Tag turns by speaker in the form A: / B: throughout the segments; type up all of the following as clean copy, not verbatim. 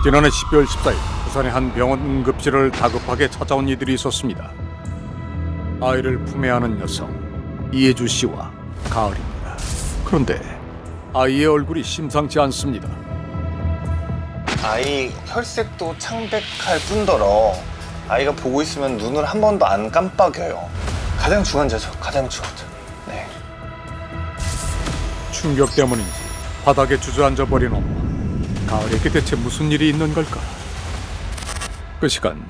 A: 지난해 12월 14일 부산의 한 병원 응급실을 다급하게 찾아온 이들이 있었습니다. 아이를 품에 안은 여성 이혜주 씨와 가을입니다. 그런데 아이의 얼굴이 심상치 않습니다.
B: 아이 혈색도 창백할 뿐더러 아이가 보고 있으면 눈을 한 번도 안 깜빡여요. 가장 중환자죠. 가장 중환자. 네.
A: 충격 때문인지 바닥에 주저앉아 버린 엄마. 가을에게 대체 무슨 일이 있는 걸까? 그 시간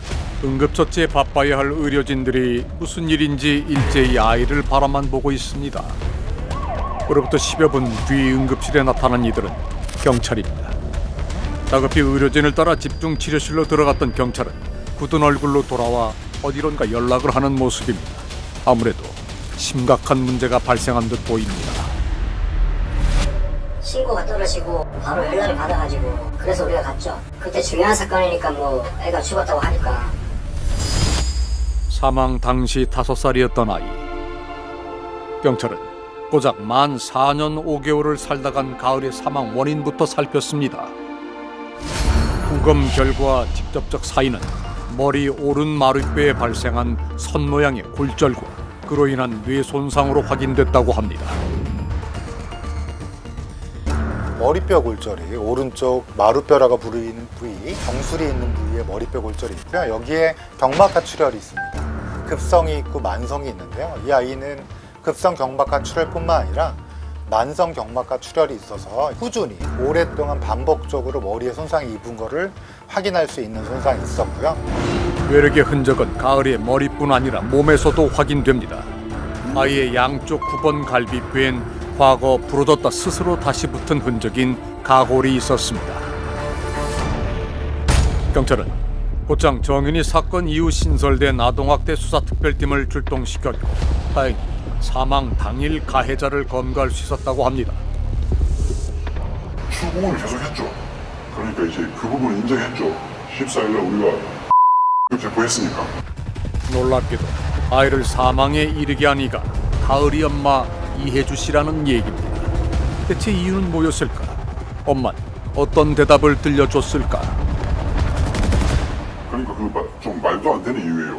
A: 응급처치에 바빠야 할 의료진들이 무슨 일인지 일제히 아이를 바라만 보고 있습니다. 그로부터 10여 분 뒤 응급실에 나타난 이들은 경찰입니다. 다급히 의료진을 따라 집중치료실로 들어갔던 경찰은 굳은 얼굴로 돌아와 어디론가 연락을 하는 모습입니다. 아무래도 심각한 문제가 발생한 듯 보입니다.
C: 신고가 떨어지고 바로 연락을 받아가지고 그래서 우리가 갔죠. 그때 중요한 사건이니까 뭐 애가 죽었다고 하니까.
A: 사망 당시 5살이었던 아이. 경찰은 고작 만 4년 5개월을 살다 간 가을의 사망 원인부터 살폈습니다. 부검 결과 직접적 사인은 머리 오른 마루뼈에 발생한 선 모양의 골절과 그로 인한 뇌 손상으로 확인됐다고 합니다.
D: 머리뼈 골절이 오른쪽 마루뼈라고 부르는 부위, 정수리 있는 부위에 머리뼈 골절이 있고요. 여기에 경막하 출혈이 있습니다. 급성이 있고 만성이 있는데요. 이 아이는 급성 경막하 출혈뿐만 아니라 만성 경막하 출혈이 있어서 꾸준히 오랫동안 반복적으로 머리에 손상이 입은 것을 확인할 수 있는 손상이 있었고요.
A: 뇌력의 흔적은 가을의 머리뿐 아니라 몸에서도 확인됩니다. 아이의 양쪽 9번 갈비뼈엔 과거 부러졌다 스스로 다시 붙은 흔적인 가골이 있었습니다. 경찰은 곧장 정윤이 사건 이후 신설된 아동학대 수사특별팀을 출동시켰고 다행히 사망 당일 가해자를 검거할 수 있었다고 합니다.
E: 추궁을 계속했죠. 그러니까 이제 그 부분을 인정했죠. 14일날 우리가 체포했으니까.
A: 놀랍게도 아이를 사망에 이르게 한 이가 가을이 엄마 이혜주 씨라는 얘기입니다. 대체 이유는 뭐였을까? 엄마는 어떤 대답을 들려줬을까?
E: 그러니까 그 좀 말도 안 되는 이유예요.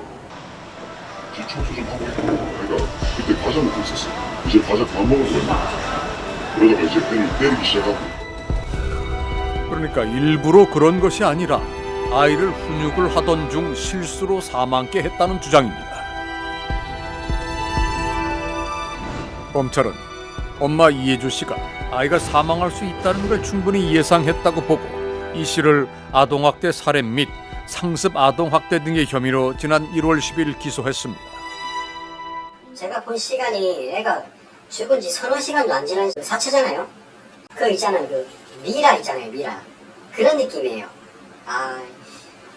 E: 집 청소 좀 하고 있고, 그러니까 그때 과자 먹고 있었어. 이제 과자 그만 먹을 거야. 그러다가 이제 때리기 시작하고.
A: 그러니까 일부러 그런 것이 아니라 아이를 훈육을 하던 중 실수로 사망케 했다는 주장입니다. 검찰은 엄마 이혜주 씨가 아이가 사망할 수 있다는 걸 충분히 예상했다고 보고 이 씨를 아동학대 살해 및 상습 아동학대 등의 혐의로 지난 1월 10일 기소했습니다.
C: 제가 본 시간이 애가 죽은 지 서너 시간도 안 지난 사체잖아요. 그 있잖아요. 그 미라 있잖아요. 미라. 그런 느낌이에요. 아,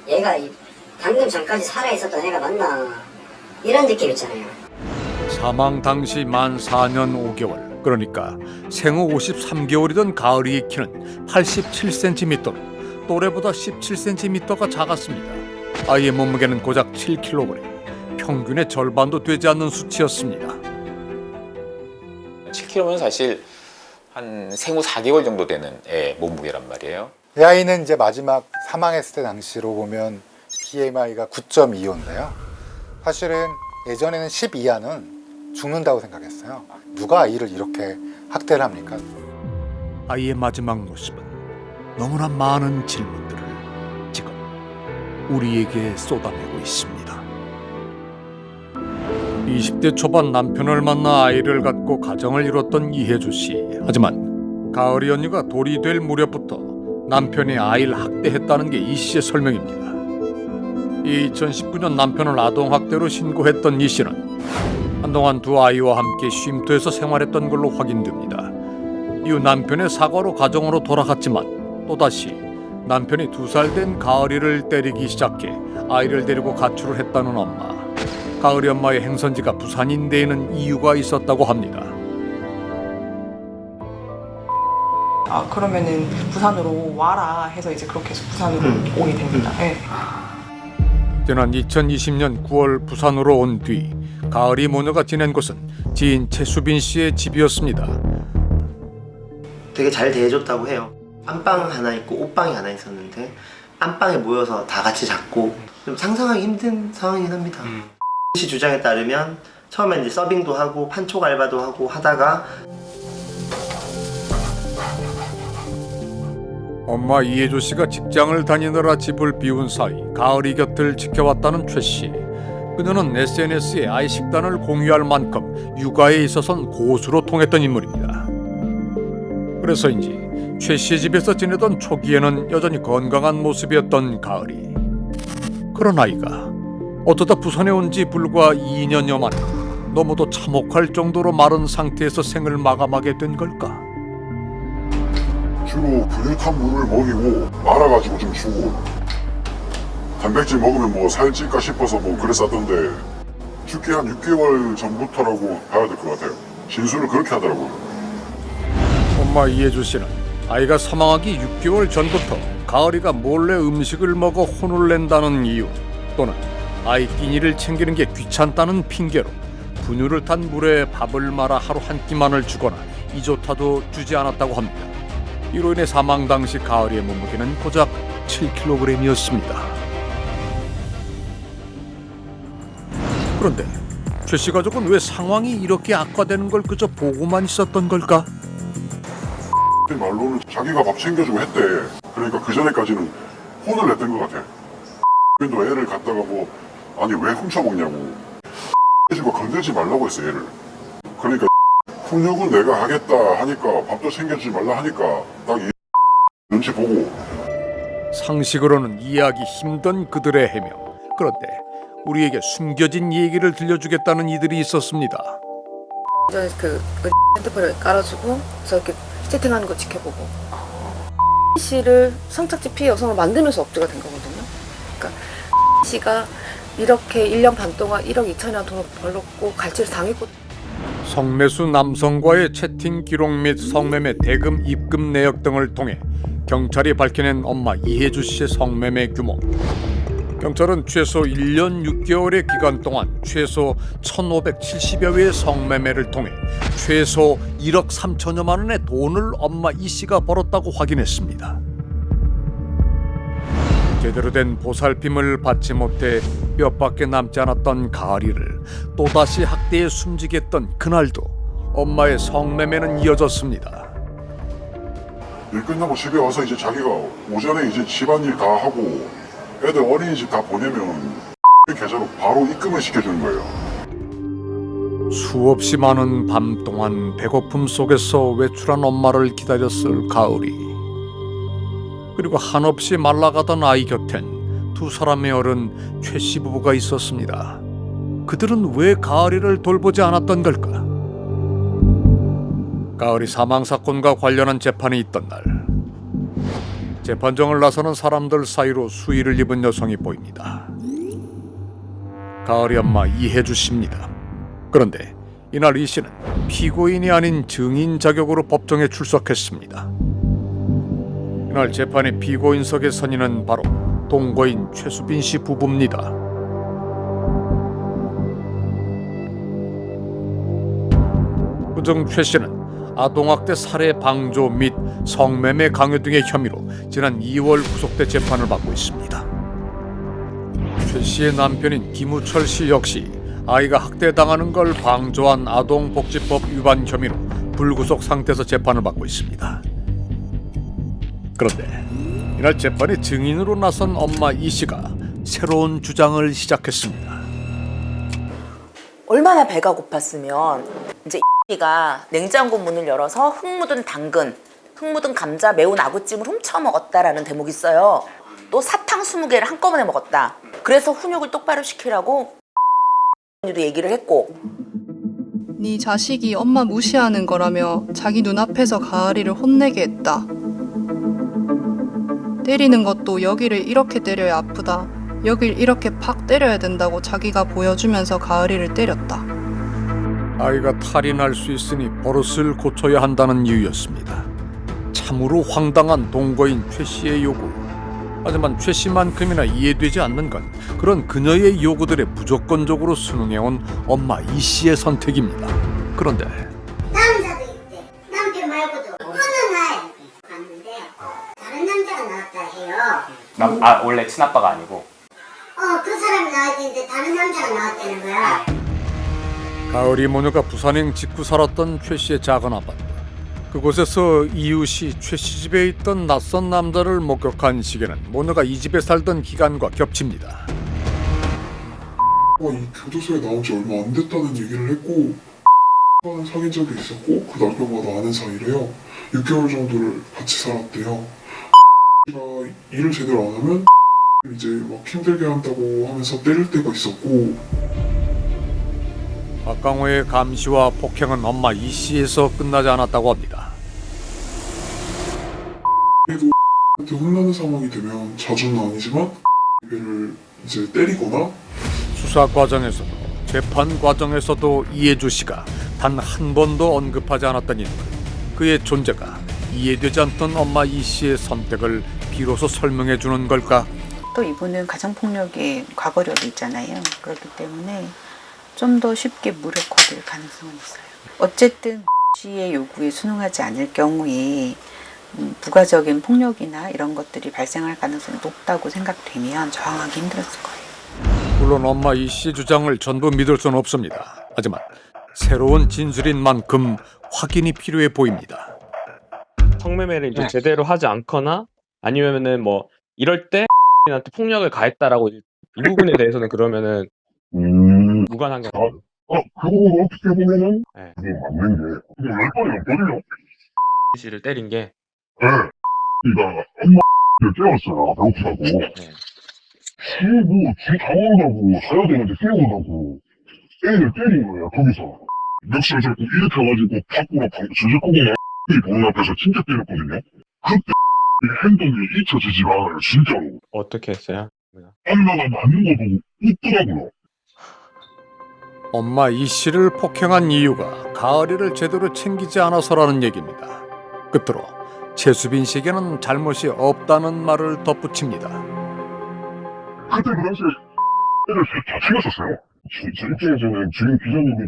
C: 얘가 방금 전까지 살아있었던 애가 맞나. 이런 느낌 있잖아요.
A: 사망 당시 만 4년 5개월, 그러니까 생후 53개월이던 가을이의 키는 87cm로 또래보다 17cm가 작았습니다. 아이의 몸무게는 고작 7kg, 평균의 절반도 되지 않는 수치였습니다.
F: 7kg면 사실 한 생후 4개월 정도 되는 애 몸무게란 말이에요.
D: 이 아이는 이제 마지막 사망했을 때 당시로 보면 BMI가 9.25인데요. 사실은 예전에는 10 이하는 죽는다고 생각했어요. 누가 아이를 이렇게 학대를 합니까?
A: 아이의 마지막 모습은 너무나 많은 질문들을 지금 우리에게 쏟아내고 있습니다. 20대 초반 남편을 만나 아이를 갖고 가정을 이뤘던 이혜주 씨. 하지만 가을이 언니가 돌이 될 무렵부터 남편이 아이를 학대했다는 게 이 씨의 설명입니다. 2019년 남편을 아동학대로 신고했던 이 씨는 한동안 두 아이와 함께 쉼터에서 생활했던 걸로 확인됩니다. 이후 남편의 사과로 가정으로 돌아갔지만 또다시 남편이 2살 된 가을이를 때리기 시작해 아이를 데리고 가출을 했다는 엄마. 가을이 엄마의 행선지가 부산인 데에는 이유가 있었다고 합니다.
G: 아 그러면은 부산으로 와라 해서 이제 그렇게 해서 부산으로 오게 됩니다. 네.
A: 지난 2020년 9월 부산으로 온 뒤 가을이 모녀가 지낸 곳은 지인 최수빈 씨의 집이었습니다.
H: 되게 잘 대해줬다고 해요. 안방 하나 있고 옷방이 하나 있었는데 안방에 모여서 다 같이 잤고 좀 상상하기 힘든 상황이긴 합니다. 씨 주장에 따르면 처음에 이제 서빙도 하고 판촉 알바도 하고 하다가
A: 엄마 이혜주 씨가 직장을 다니느라 집을 비운 사이 가을이 곁을 지켜왔다는 최 씨. 그녀는 SNS에 아이 식단을 공유할 만큼 육아에 있어선 고수로 통했던 인물입니다. 그래서인지 최 씨의 집에서 지내던 초기에는 여전히 건강한 모습이었던 가을이. 그런 아이가 어쩌다 부산에 온 지 불과 2년여 만에 너무도 참혹할 정도로 마른 상태에서 생을 마감하게 된 걸까?
E: 주로 근육한 물을 먹이고 말아가지고 좀 주고 단백질 먹으면 뭐 살찔까 싶어서 뭐 그랬었던데 죽기 한 6개월 전부터라고 봐야 될 것 같아요. 진술을 그렇게 하더라고요.
A: 엄마 이혜주 씨는 아이가 사망하기 6개월 전부터 가을이가 몰래 음식을 먹어 혼을 낸다는 이유 또는 아이 끼니를 챙기는 게 귀찮다는 핑계로 분유를 탄 물에 밥을 말아 하루 한 끼만을 주거나 이조차도 주지 않았다고 합니다. 이로 인해 사망 당시 가을이의 몸무게는 고작 7kg이었습니다. 그런데 최 씨 가족은 왜 상황이 이렇게 악화되는 걸 그저 보고만 있었던 걸까?
E: 말로는 자기가 밥 챙겨주고 했대. 그러니까 그 전에까지는 혼을 냈던 것 같아. 도 애를 갖다가 뭐 아니 왜 훔쳐먹냐고 해주고 건들지 말라고 했어 얘를. 그러니까 훈육은 내가 하겠다 하니까 밥도 챙겨주지 말라 하니까 딱 이 눈치 보고.
A: 상식으로는 이해하기 힘든 그들의 해명. 그런데 우리에게 숨겨진 얘기를 들려주겠다는 이들이 있었습니다.
I: 저는 그 핸드폰을 깔아주고 저렇게 채팅하는 거 지켜보고 씨를 성착취 피해 여성을 만들면서 억지가 된 거거든요. 그러니까 씨가 이렇게 1년 반 동안 1억 2천이라는 돈을 벌었고 갈취를 당했고
A: 성매수 남성과의 채팅 기록 및 성매매 대금 입금 내역 등을 통해 경찰이 밝혀낸 엄마 이혜주 씨의 성매매 규모. 경찰은 최소 1년 6개월의 기간 동안 최소 1,570여 회의 성매매를 통해 최소 1억 3천여만 원의 돈을 엄마 이 씨가 벌었다고 확인했습니다. 제대로 된 보살핌을 받지 못해 뼈밖에 남지 않았던 가을이를 또다시 학대에 숨지게 했던 그날도 엄마의 성매매는 이어졌습니다.
E: 일 끝나고 집에 와서 이제 자기가 오전에 이제 집안일 다 하고 애들 어린이집 다 보내면 계좌로 바로 입금을 시켜주는 거예요.
A: 수없이 많은 밤 동안 배고픔 속에서 외출한 엄마를 기다렸을 가을이. 그리고 한없이 말라가던 아이 곁엔 두 사람의 어른 최 씨 부부가 있었습니다. 그들은 왜 가을이를 돌보지 않았던 걸까? 가을이 사망 사건과 관련한 재판이 있던 날, 재판정을 나서는 사람들 사이로 수의를 입은 여성이 보입니다. 가을이 엄마 이혜주 씨입니다. 그런데 이날 이 씨는 피고인이 아닌 증인 자격으로 법정에 출석했습니다. 이날 재판의 피고인석에 선 이는 바로 동거인 최수빈 씨 부부입니다. 그중 최 씨는 아동학대 살해 방조 및 성매매 강요 등의 혐의로 지난 2월 구속돼 재판을 받고 있습니다. 최 씨의 남편인 김우철 씨 역시 아이가 학대당하는 걸 방조한 아동복지법 위반 혐의로 불구속 상태에서 재판을 받고 있습니다. 그런데 이날 재판에 증인으로 나선 엄마 이 씨가 새로운 주장을 시작했습니다.
J: 얼마나 배가 고팠으면 이제 가 냉장고 문을 열어서 흙 묻은 당근, 흙 묻은 감자, 매운 아구찜을 훔쳐 먹었다라는 대목이 있어요. 또 사탕 20개를 한꺼번에 먹었다. 그래서 훈육을 똑바로 시키라고 도 얘기를 했고.
K: 네 자식이 엄마 무시하는 거라며 자기 눈앞에서 가을이를 혼내게 했다. 때리는 것도 여기를 이렇게 때려야 아프다. 여길 이렇게 팍 때려야 된다고 자기가 보여주면서 가을이를 때렸다.
A: 아이가 탈이 날 수 있으니 버릇을 고쳐야 한다는 이유였습니다. 참으로 황당한 동거인 최 씨의 요구. 하지만 최 씨만큼이나 이해되지 않는 건 그런 그녀의 요구들에 무조건적으로 순응해온 엄마 이 씨의 선택입니다. 그런데
L: 남자도 있대. 남편 말고도 어느 날 봤는데 다른 남자가 나왔다 해요.
F: 원래 친아빠가 아니고.
L: 그 사람이 나왔는데 다른 남자가 나왔다는 거야.
A: 가을이 모녀가 부산행 짓고 살았던 최 씨의 작은 아파트. 그곳에서 이웃이 최 씨 집에 있던 낯선 남자를 목격한 시계는 모녀가 이 집에 살던 기간과 겹칩니다.
E: 이 교도소에 나온 지 얼마 안 됐다는 얘기를 했고 는 사귄 적이 있었고 그 남편과 나는 사이래요. 6개월 정도를 같이 살았대요. 가 일을 제대로 안 하면 이제 막 힘들게 한다고 하면서 때릴 때가 있었고
A: 박강호의 감시와 폭행은 엄마 이 씨에서 끝나지 않았다고 합니다.
E: 그래도 한테 혼나는 상황이 되면 자주는 아니지만 얘를 이제 때리거나
A: 수사 과정에서도 재판 과정에서도 이해주 씨가 단 한 번도 언급하지 않았던 인물, 그의 존재가 이해되지 않던 엄마 이 씨의 선택을 비로소 설명해 주는 걸까?
M: 또 이분은 가정폭력의 과거력이 있잖아요. 그렇기 때문에 좀 더 쉽게 무력화될 가능성은 있어요. 어쨌든 씨의 요구에 순응하지 않을 경우에 부가적인 폭력이나 이런 것들이 발생할 가능성이 높다고 생각되면 저항하기 힘들었을 거예요.
A: 물론 엄마 이 씨의 주장을 전부 믿을 수는 없습니다. 하지만 새로운 진술인 만큼 확인이 필요해 보입니다.
N: 성매매를 이제 제대로 하지 않거나 아니면은 뭐 이럴 때 한테 폭력을 가했다라고 이 부분에 대해서는 그러면은 무관한 게 아니에요.
E: 그거 어떻게 보면은
N: 네.
E: 그게 맞는 게 그게 몇 번이 없거든요.
N: 씨를 때린 게
E: 네. 그러니까 엄마를 깨웠어요. 배고프다고.
N: 네.
E: 뭐 지 당한다고 사야 되는데 깨우다고 애를 때린 거예요. 거기서 멱살 잡고 이렇게 해가지고 밖으로 줄줄 끄고 이 보는 앞에서 진짜 때렸거든요. 그때 행동이 잊혀지지가 않아요. 진짜로.
N: 어떻게 했어요?
E: 엄마가 맞는 거 보고 웃더라고요.
A: 엄마 이 씨를 폭행한 이유가 가을이를 제대로 챙기지 않아서라는 얘기입니다. 끝으로 최수빈 씨에게는 잘못이 없다는 말을 덧붙입니다.
E: 그때 그 당시에 애를 다 챙겼었어요. 제 입장에서는 지금 기자님이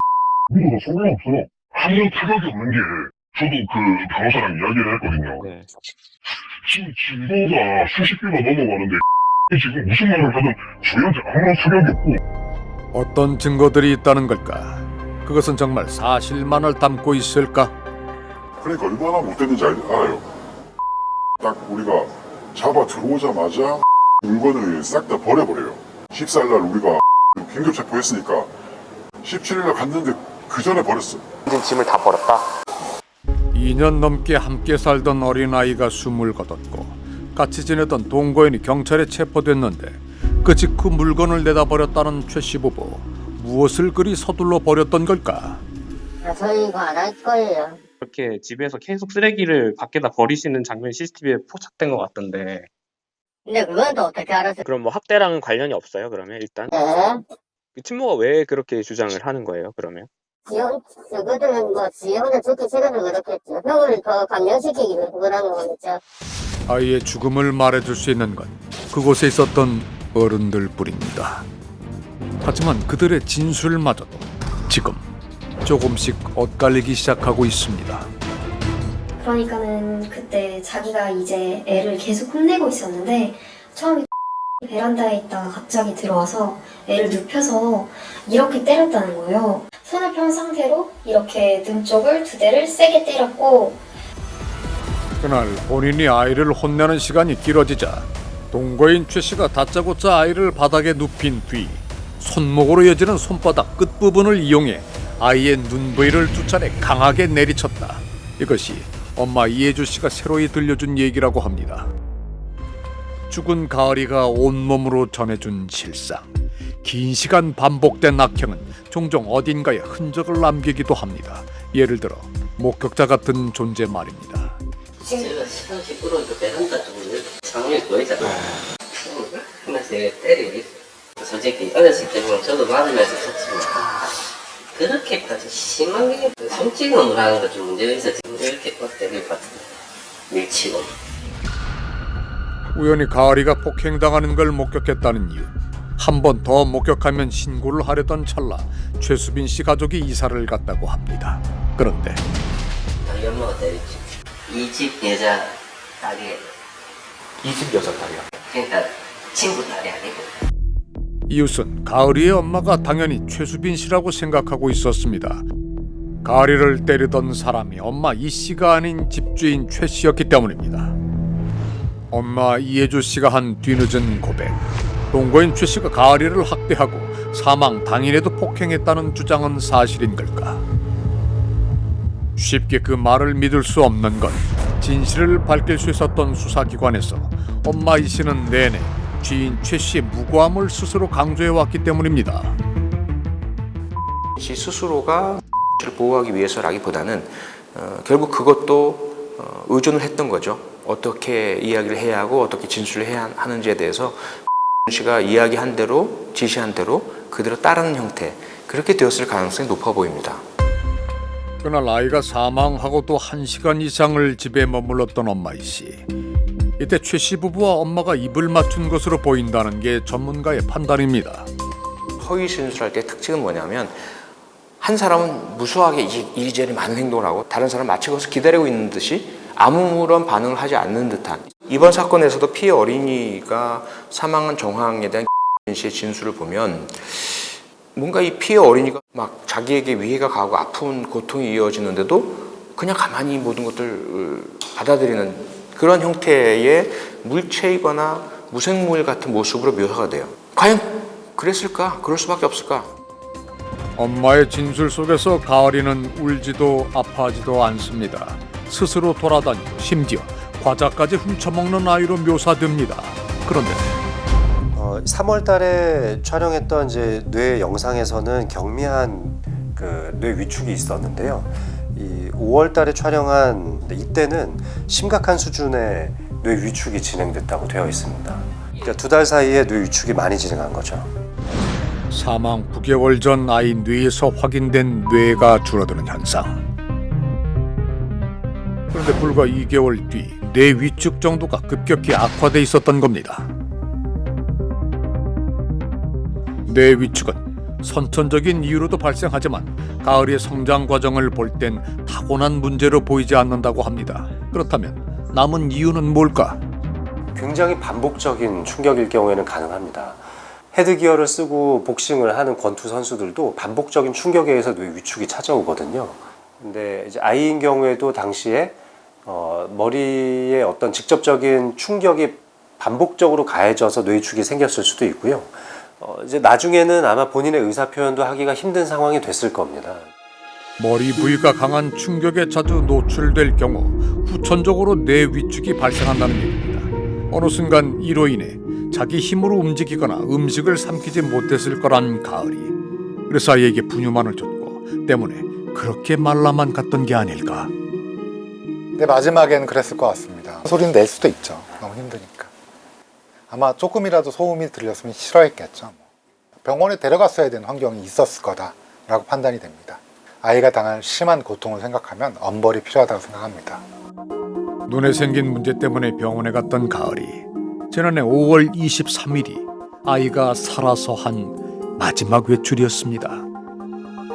E: 믿어도 상관없어요. 아무 타격이 없는 게 저도 그 변호사랑 이야기를 했거든요.
N: 네.
E: 지금 증거가 수십 개가 넘어가는데 지금 무슨 말을 하든 저희한테 아무런 타격이 없고
A: 어떤 증거들이 있다는 걸까? 그것은 정말 사실만을 담고 있을까?
E: 그러니까 얼마나 못됐는지 알아요. 딱 우리가 잡아 들어오자마자 물건을 싹 다 버려버려요. 14일날 우리가 긴급 체포했으니까 17일날 갔는데 그 전에 버렸어.
F: 모든 짐을 다 버렸다.
A: 2년 넘게 함께 살던 어린아이가 숨을 거뒀고 같이 지내던 동거인이 경찰에 체포됐는데 그 직후 물건을 내다 버렸다는 최 씨 부부. 무엇을 그리 서둘러 버렸던 걸까?
L: 저희가 안 할 거예요.
N: 그렇게 집에서 계속 쓰레기를 밖에다 버리시는 장면이 CCTV에 포착된 것 같던데.
L: 근데 그건 또 어떻게 알았어요?
N: 그럼 뭐 학대랑은 관련이 없어요? 그러면 일단
L: 네.
N: 그 친모가 왜 그렇게 주장을 하는 거예요? 그러면
L: 그들은 뭐 지형을 죽기 싫어서 그렇겠죠. 형을 더 감염시키기 위해서 그러는 거겠죠.
A: 아이의 죽음을 말해줄 수 있는 건 그곳에 있었던 어른들 뿐입니다. 하지만 그들의 진술마저도 지금 조금씩 엇갈리기 시작하고 있습니다.
O: 그러니까는 그때 자기가 이제 애를 계속 혼내고 있었는데 처음에 베란다에 있다가 갑자기 들어와서 애를 눕혀서 이렇게 때렸다는 거예요. 손을 편 상태로 이렇게 눈 쪽을 2대를 세게 때렸고,
A: 그날 본인이 아이를 혼내는 시간이 길어지자 동거인 최 씨가 다짜고짜 아이를 바닥에 눕힌 뒤 손목으로 이어지는 손바닥 끝부분을 이용해 아이의 눈 부위를 2차례 강하게 내리쳤다. 이것이 엄마 이해주 씨가 새로이 들려준 얘기라고 합니다. 죽은 가을이가 온몸으로 전해준 실상. 긴 시간 반복된 악행은 종종 어딘가에 흔적을 남기기도 합니다. 예를 들어 목격자 같은 존재 말입니다.
P: 제가 시간씩 끌어도 베란다 쪽으로 이렇게 창문이 보이잖아요. 하면서 때리고 있어요. 솔직히 어렸을 때 보면 저도 맞으면서 컸지만 그렇게까지 심하게 손찌검을 하는 거 좀 문제가 있어서 이렇게 꽉 때릴 것 같은데 밀치고.
A: 우연히 가을이가 폭행당하는 걸 목격했다는 이유. 한 번 더 목격하면 신고를 하려던 찰나 최수빈 씨 가족이 이사를 갔다고 합니다. 그런데
P: 저희 엄마가 때렸지. 이 집 여자 딸이에요.
F: 이 집 여자 딸이요?
P: 그러니까 친구 딸이 아니고.
A: 이웃은 가을이의 엄마가 당연히 최수빈 씨라고 생각하고 있었습니다. 가을이를 때리던 사람이 엄마 이 씨가 아닌 집주인 최 씨였기 때문입니다. 엄마 이혜주 씨가 한 뒤늦은 고백. 동거인 최 씨가 가을이를 학대하고 사망 당일에도 폭행했다는 주장은 사실인 걸까? 쉽게 그 말을 믿을 수 없는 건 진실을 밝힐 수 있었던 수사기관에서 엄마 이 씨는 내내 주인 최 씨의 무고함을 스스로 강조해왔기 때문입니다.
Q: 씨 스스로가 를 보호하기 위해서라기보다는 결국 그것도 의존을 했던 거죠. 어떻게 이야기를 해야 하고 어떻게 진술을 해야 하는지에 대해서 씨가 이야기한 대로 지시한 대로 그대로 따르는 형태, 그렇게 되었을 가능성이 높아 보입니다.
A: 그날 아이가 사망하고도 1시간 이상을 집에 머물렀던 엄마 이 씨. 이때 최 씨 부부와 엄마가 입을 맞춘 것으로 보인다는 게 전문가의 판단입니다.
Q: 허위 진술할 때 특징은 뭐냐면 한 사람은 무수하게 이리저리 많은 행동을 하고 다른 사람은 마치 그것을 기다리고 있는 듯이 아무런 반응을 하지 않는 듯한. 이번 사건에서도 피해 어린이가 사망한 정황에 대한 씨의 진술을 보면 뭔가 이 피해 어린이가 막 자기에게 위해가 가고 아픈 고통이 이어지는데도 그냥 가만히 모든 것들 받아들이는 그런 형태의 물체이거나 무생물 같은 모습으로 묘사가 돼요. 과연 그랬을까? 그럴 수밖에 없을까?
A: 엄마의 진술 속에서 가을이는 울지도 아파하지도 않습니다. 스스로 돌아다니고 심지어 과자까지 훔쳐먹는 아이로 묘사됩니다. 그런데
R: 3월 달에 촬영했던 이제 뇌 영상에서는 경미한 그 뇌 위축이 있었는데요. 이 5월 달에 촬영한 이때는 심각한 수준의 뇌 위축이 진행됐다고 되어 있습니다. 그러니까 2달 사이에 뇌 위축이 많이 진행한 거죠.
A: 사망 9개월 전 아이 뇌에서 확인된 뇌가 줄어드는 현상. 그런데 불과 2개월 뒤 뇌 위축 정도가 급격히 악화돼 있었던 겁니다. 뇌 위축은 선천적인 이유로도 발생하지만 가을이의 성장 과정을 볼 땐 타고난 문제로 보이지 않는다고 합니다. 그렇다면 남은 이유는 뭘까?
R: 굉장히 반복적인 충격일 경우에는 가능합니다. 헤드기어를 쓰고 복싱을 하는 권투 선수들도 반복적인 충격에 의해서 뇌 위축이 찾아오거든요. 근데 이제 아이인 경우에도 당시에 머리에 어떤 직접적인 충격이 반복적으로 가해져서 뇌 위축이 생겼을 수도 있고요. 이제 나중에는 아마 본인의 의사 표현도 하기가 힘든 상황이 됐을 겁니다.
A: 머리 부위가 강한 충격에 자주 노출될 경우 후천적으로 뇌 위축이 발생한다는 얘기입니다. 어느 순간 이로 인해 자기 힘으로 움직이거나 음식을 삼키지 못했을 거란 가을이. 그래서 아이에게 분유만을 줬고 때문에 그렇게 말라만 갔던 게 아닐까.
D: 근데 마지막에는 그랬을 것 같습니다. 소리는 낼 수도 있죠. 너무 힘드니까. 아마 조금이라도 소음이 들렸으면 싫어했겠죠. 병원에 데려갔어야 되는 환경이 있었을 거다라고 판단이 됩니다. 아이가 당할 심한 고통을 생각하면 엄벌이 필요하다고 생각합니다.
A: 눈에 생긴 문제 때문에 병원에 갔던 가을이 지난해 5월 23일이 아이가 살아서 한 마지막 외출이었습니다.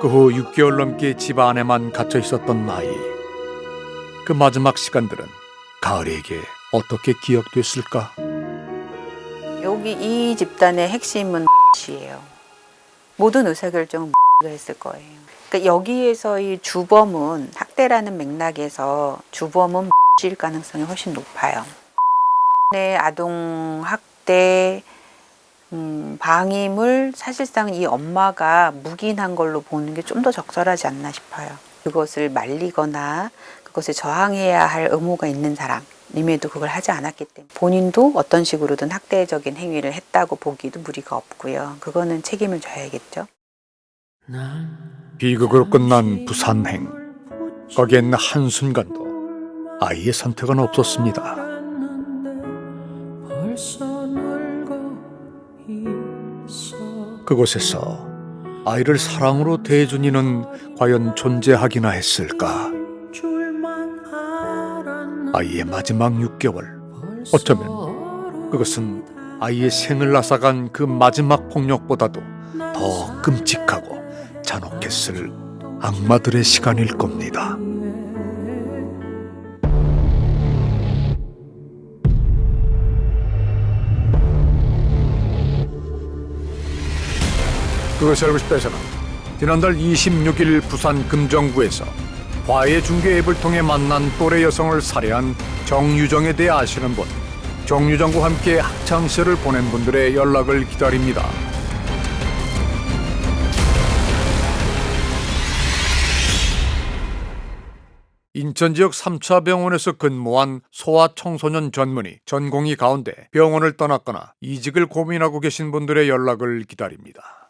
A: 그 후 6개월 넘게 집 안에만 갇혀 있었던 아이. 그 마지막 시간들은 가을이에게 어떻게 기억됐을까?
M: 여기 이 집단의 핵심은 씨예요. 모든 의사결정은 가 했을 거예요. 그러니까 여기에서의 주범은 학대라는 맥락에서 주범은 씨일 가능성이 훨씬 높아요. 아동 학대 방임을 사실상 이 엄마가 묵인한 걸로 보는 게 좀 더 적절하지 않나 싶어요. 그것을 말리거나 그것을 저항해야 할 의무가 있는 사람임에도 그걸 하지 않았기 때문에 본인도 어떤 식으로든 학대적인 행위를 했다고 보기도 무리가 없고요. 그거는 책임을 져야겠죠.
A: 비극으로 끝난 부산행. 거기엔 한순간도 아이의 선택은 없었습니다. 그곳에서 아이를 사랑으로 대해준 이는 과연 존재하기나 했을까? 아이의 마지막 6개월. 어쩌면 그것은 아이의 생을 앗아간 그 마지막 폭력보다도 더 끔찍하고 잔혹했을 악마들의 시간일 겁니다. 그것을 알고 싶다에서는 지난달 26일 부산 금정구에서 화해 중개 앱을 통해 만난 또래 여성을 살해한 정유정에 대해 아시는 분, 정유정과 함께 학창시절을 보낸 분들의 연락을 기다립니다. 인천 지역 3차 병원에서 근무한 소아 청소년 전문의 전공의 가운데 병원을 떠났거나 이직을 고민하고 계신 분들의 연락을 기다립니다.